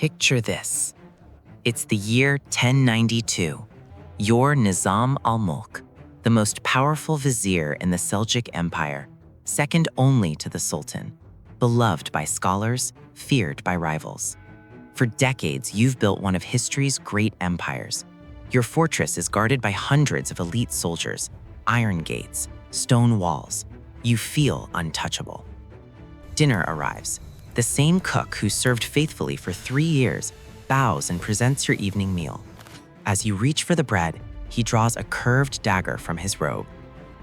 Picture this. It's the year 1092. You're Nizam al-Mulk, the most powerful vizier in the Seljuk Empire, second only to the Sultan, beloved by scholars, feared by rivals. For decades, you've built one of history's great empires. Your fortress is guarded by hundreds of elite soldiers, iron gates, stone walls. You feel untouchable. Dinner arrives. The same cook who served faithfully for 3 years bows and presents your evening meal. As you reach for the bread, he draws a curved dagger from his robe.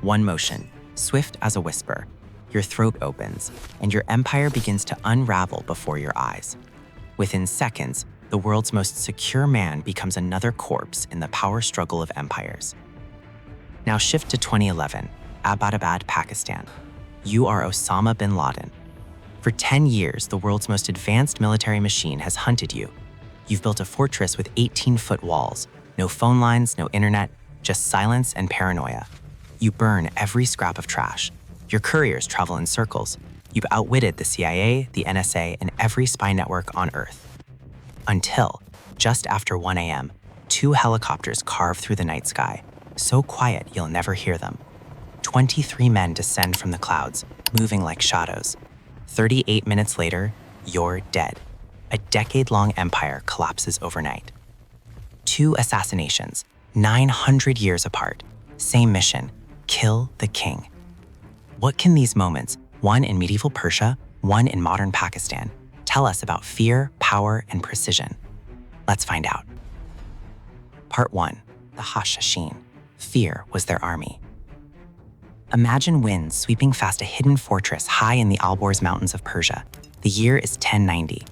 One motion, swift as a whisper, your throat opens, and your empire begins to unravel before your eyes. Within seconds, the world's most secure man becomes another corpse in the power struggle of empires. Now shift to 2011, Abbottabad, Pakistan. You are Osama bin Laden. For 10 years, the world's most advanced military machine has hunted you. You've built a fortress with 18-foot walls, no phone lines, no internet, just silence and paranoia. You burn every scrap of trash. Your couriers travel in circles. You've outwitted the CIA, the NSA, and every spy network on Earth. Until, just after 1 a.m., 2 helicopters carve through the night sky, so quiet you'll never hear them. 23 men descend from the clouds, moving like shadows. 38 minutes later, you're dead. A decade-long empire collapses overnight. 2 assassinations, 900 years apart. Same mission, kill the king. What can these moments, one in medieval Persia, one in modern Pakistan, tell us about fear, power, and precision? Let's find out. Part 1, the Hashshashin. Fear was their army. Imagine winds sweeping past a hidden fortress high in the Alborz Mountains of Persia. The year is 1090.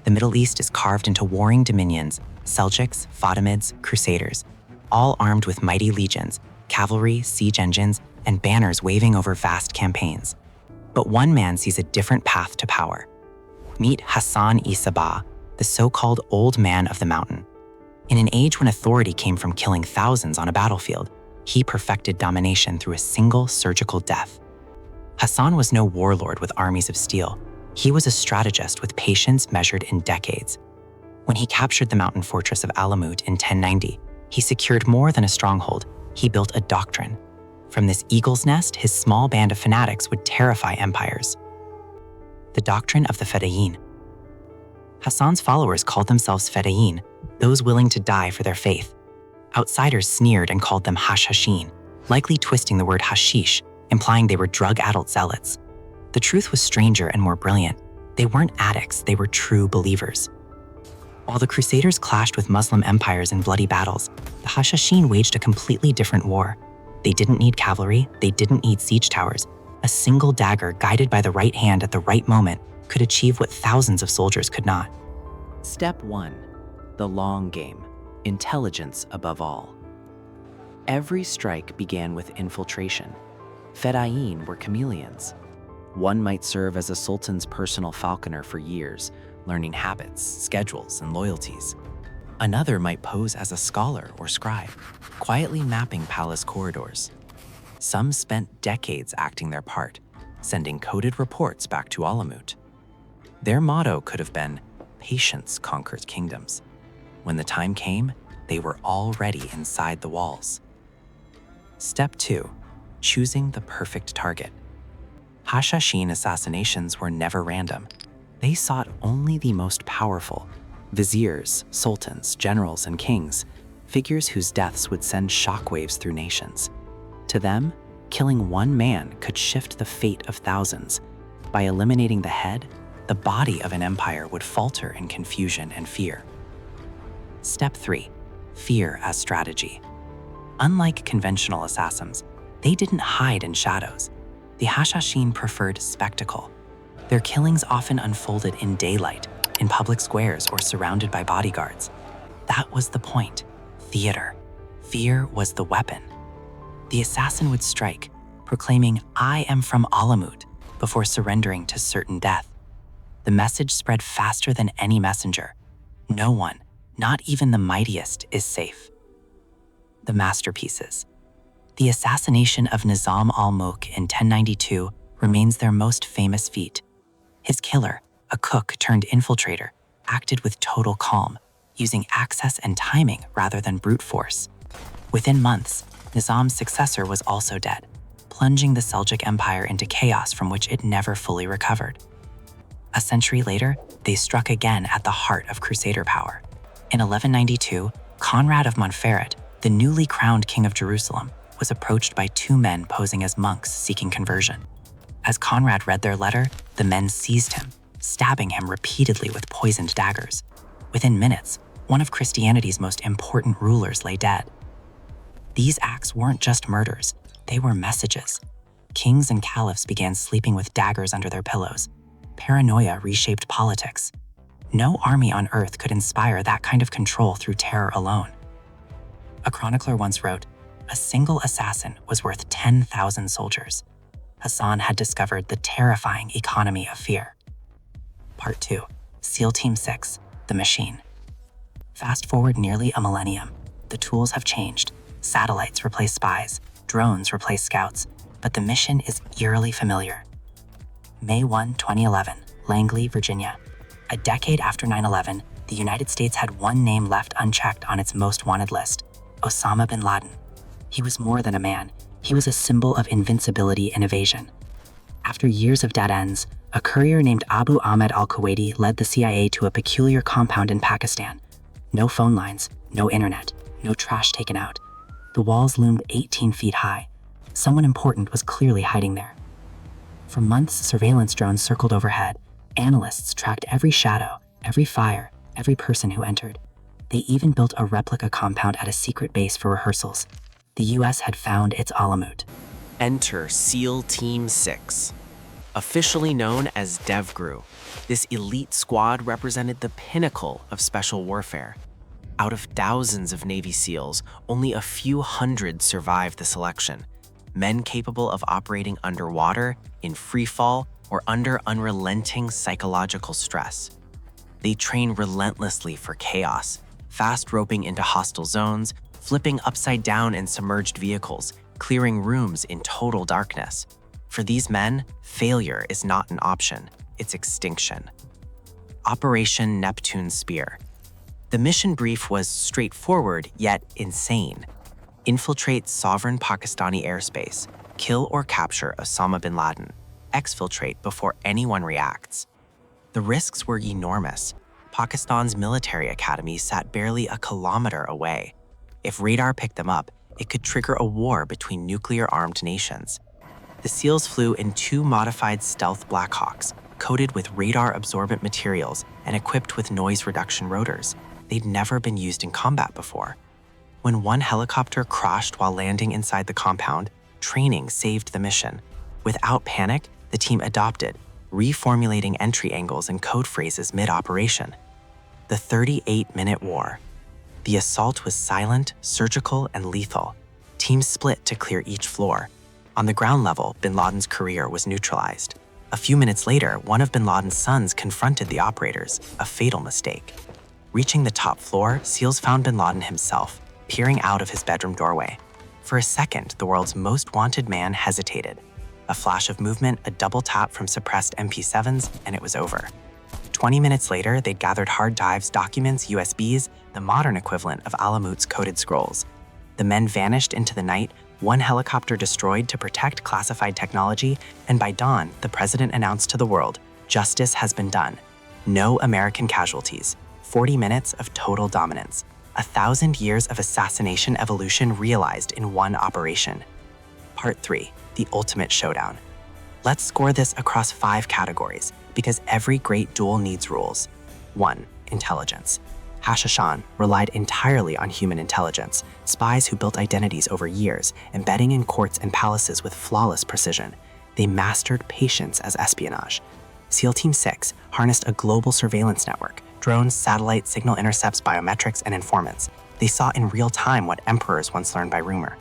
The Middle East is carved into warring dominions, Seljuks, Fatimids, Crusaders, all armed with mighty legions, cavalry, siege engines, and banners waving over vast campaigns. But one man sees a different path to power. Meet Hassan-i Sabbah, the so-called Old Man of the Mountain. In an age when authority came from killing thousands on a battlefield, he perfected domination through a single surgical death. Hassan was no warlord with armies of steel. He was a strategist with patience measured in decades. When he captured the mountain fortress of Alamut in 1090, he secured more than a stronghold. He built a doctrine. From this eagle's nest, his small band of fanatics would terrify empires. The doctrine of the fedayeen. Hassan's followers called themselves fedayeen, those willing to die for their faith. Outsiders sneered and called them Hashshashin, likely twisting the word hashish, implying they were drug-addled zealots. The truth was stranger and more brilliant. They weren't addicts, they were true believers. While the Crusaders clashed with Muslim empires in bloody battles, the Hashshashin waged a completely different war. They didn't need cavalry, they didn't need siege towers. A single dagger guided by the right hand at the right moment could achieve what thousands of soldiers could not. Step 1. The long game. Intelligence above all. Every strike began with infiltration. Fedayeen were chameleons. One might serve as a sultan's personal falconer for years, learning habits, schedules, and loyalties. Another might pose as a scholar or scribe, quietly mapping palace corridors. Some spent decades acting their part, sending coded reports back to Alamut. Their motto could have been, "Patience conquers kingdoms." When the time came, they were already inside the walls. Step 2. Choosing the perfect target. Hashshashin assassinations were never random. They sought only the most powerful, viziers, sultans, generals, and kings, figures whose deaths would send shockwaves through nations. To them, killing one man could shift the fate of thousands. By eliminating the head, the body of an empire would falter in confusion and fear. Step 3. Fear as strategy. Unlike conventional assassins, they didn't hide in shadows. The Hashshashin preferred spectacle. Their killings often unfolded in daylight, in public squares, or surrounded by bodyguards. That was the point. Theater. Fear was the weapon. The assassin would strike, proclaiming, "I am from Alamut," before surrendering to certain death. The message spread faster than any messenger. No one, not even the mightiest, is safe. The masterpieces. The assassination of Nizam al-Mulk in 1092 remains their most famous feat. His killer, a cook turned infiltrator, acted with total calm, using access and timing rather than brute force. Within months, Nizam's successor was also dead, plunging the Seljuk Empire into chaos from which it never fully recovered. A century later, they struck again at the heart of Crusader power. In 1192, Conrad of Montferrat, the newly crowned king of Jerusalem, was approached by two men posing as monks seeking conversion. As Conrad read their letter, the men seized him, stabbing him repeatedly with poisoned daggers. Within minutes, one of Christianity's most important rulers lay dead. These acts weren't just murders, they were messages. Kings and caliphs began sleeping with daggers under their pillows. Paranoia reshaped politics. No army on earth could inspire that kind of control through terror alone. A chronicler once wrote, "A single assassin was worth 10,000 soldiers." Hassan had discovered the terrifying economy of fear. Part 2. SEAL Team 6, The Machine. Fast forward nearly a millennium. The tools have changed. Satellites replace spies, drones replace scouts, but the mission is eerily familiar. May 1, 2011, Langley, Virginia. A decade after 9/11, the United States had one name left unchecked on its most wanted list: Osama bin Laden. He was more than a man. He was a symbol of invincibility and evasion. After years of dead ends, a courier named Abu Ahmed al-Kuwaiti led the CIA to a peculiar compound in Pakistan. No phone lines, no internet, no trash taken out. The walls loomed 18 feet high. Someone important was clearly hiding there. For months, surveillance drones circled overhead. Analysts tracked every shadow, every fire, every person who entered. They even built a replica compound at a secret base for rehearsals. The US had found its Alamut. Enter SEAL Team 6. Officially known as DevGru, this elite squad represented the pinnacle of special warfare. Out of thousands of Navy SEALs, only a few hundred survived the selection. Men capable of operating underwater, in free fall, or under unrelenting psychological stress. They train relentlessly for chaos, fast roping into hostile zones, flipping upside down in submerged vehicles, clearing rooms in total darkness. For these men, failure is not an option, it's extinction. Operation Neptune Spear. The mission brief was straightforward yet insane. Infiltrate sovereign Pakistani airspace, kill or capture Osama bin Laden, exfiltrate before anyone reacts. The risks were enormous. Pakistan's military academy sat barely a kilometer away. If radar picked them up, it could trigger a war between nuclear-armed nations. The SEALs flew in two modified stealth Blackhawks, coated with radar-absorbent materials and equipped with noise reduction rotors. They'd never been used in combat before. When one helicopter crashed while landing inside the compound, training saved the mission. Without panic, the team adopted, reformulating entry angles and code phrases mid-operation. The 38-minute war. The assault was silent, surgical, and lethal. Teams split to clear each floor. On the ground level, bin Laden's career was neutralized. A few minutes later, one of bin Laden's sons confronted the operators, a fatal mistake. Reaching the top floor, SEALs found bin Laden himself, peering out of his bedroom doorway. For a second, the world's most wanted man hesitated. A flash of movement, a double tap from suppressed MP7s, and it was over. 20 minutes later, they'd gathered hard drives, documents, USBs, the modern equivalent of Alamut's coded scrolls. The men vanished into the night, one helicopter destroyed to protect classified technology, and by dawn, the president announced to the world, justice has been done. No American casualties. 40 minutes of total dominance. 1,000 years of assassination evolution realized in one operation. Part 3, the ultimate showdown. Let's score this across 5 categories, because every great duel needs rules. 1. Intelligence. Hashshashin relied entirely on human intelligence, spies who built identities over years, embedding in courts and palaces with flawless precision. They mastered patience as espionage. SEAL Team 6 harnessed a global surveillance network, drones, satellites, signal intercepts, biometrics, and informants. They saw in real time what emperors once learned by rumor.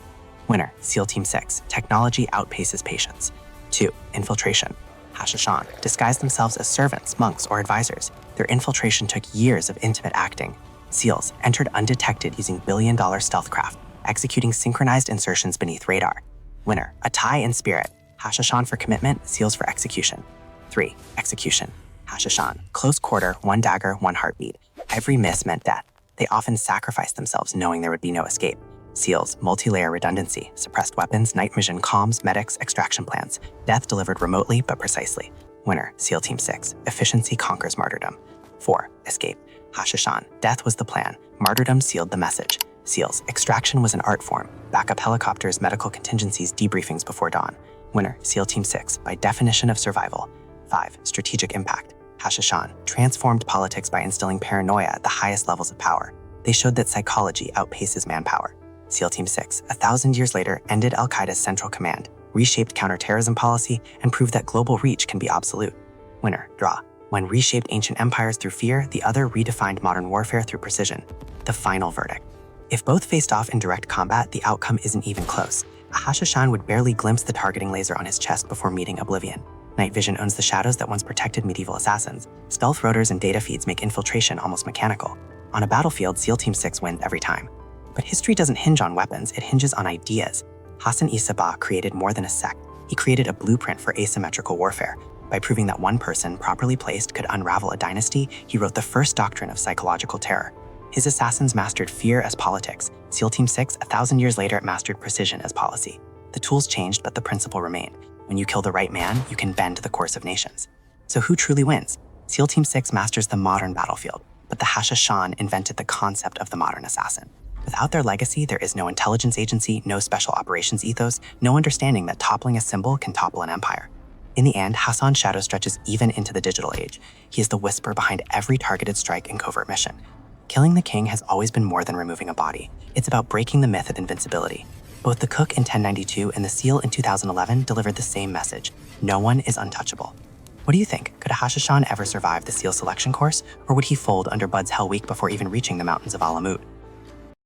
Winner, SEAL Team 6, technology outpaces patience. 2. Infiltration. Hashshashin disguised themselves as servants, monks, or advisors. Their infiltration took years of intimate acting. SEALs entered undetected using billion-dollar stealth craft, executing synchronized insertions beneath radar. Winner, a tie in spirit. Hashshashin for commitment, SEALs for execution. 3. Execution. Hashshashin, close quarter, 1 dagger, 1 heartbeat. Every miss meant death. They often sacrificed themselves knowing there would be no escape. SEALs, multi-layer redundancy, suppressed weapons, night vision, comms, medics, extraction plans. Death delivered remotely but precisely. Winner, SEAL Team 6. Efficiency conquers martyrdom. 4. Escape. Hashshashin. Death was the plan. Martyrdom sealed the message. SEALs. Extraction was an art form. Backup helicopters, medical contingencies, debriefings before dawn. Winner, SEAL Team 6. By definition of survival. 5. Strategic impact. Hashshashin. Transformed politics by instilling paranoia at the highest levels of power. They showed that psychology outpaces manpower. SEAL Team 6, 1,000 years later, ended al-Qaeda's central command, reshaped counterterrorism policy, and proved that global reach can be absolute. Winner, draw. One reshaped ancient empires through fear, the other redefined modern warfare through precision. The final verdict. If both faced off in direct combat, the outcome isn't even close. Hashshashin would barely glimpse the targeting laser on his chest before meeting oblivion. Night vision owns the shadows that once protected medieval assassins. Stealth rotors and data feeds make infiltration almost mechanical. On a battlefield, SEAL Team 6 wins every time. But history doesn't hinge on weapons, it hinges on ideas. Hassan-i Sabbah created more than a sect. He created a blueprint for asymmetrical warfare. By proving that one person, properly placed, could unravel a dynasty, he wrote the first doctrine of psychological terror. His assassins mastered fear as politics. SEAL Team 6, 1,000 years later, mastered precision as policy. The tools changed, but the principle remained. When you kill the right man, you can bend the course of nations. So who truly wins? SEAL Team 6 masters the modern battlefield, but the Hashshashin invented the concept of the modern assassin. Without their legacy, there is no intelligence agency, no special operations ethos, no understanding that toppling a symbol can topple an empire. In the end, Hassan's shadow stretches even into the digital age. He is the whisper behind every targeted strike and covert mission. Killing the king has always been more than removing a body. It's about breaking the myth of invincibility. Both the Cook in 1092 and the SEAL in 2011 delivered the same message. No one is untouchable. What do you think? Could a Hashshashin ever survive the SEAL selection course, or would he fold under Bud's Hell Week before even reaching the mountains of Alamut?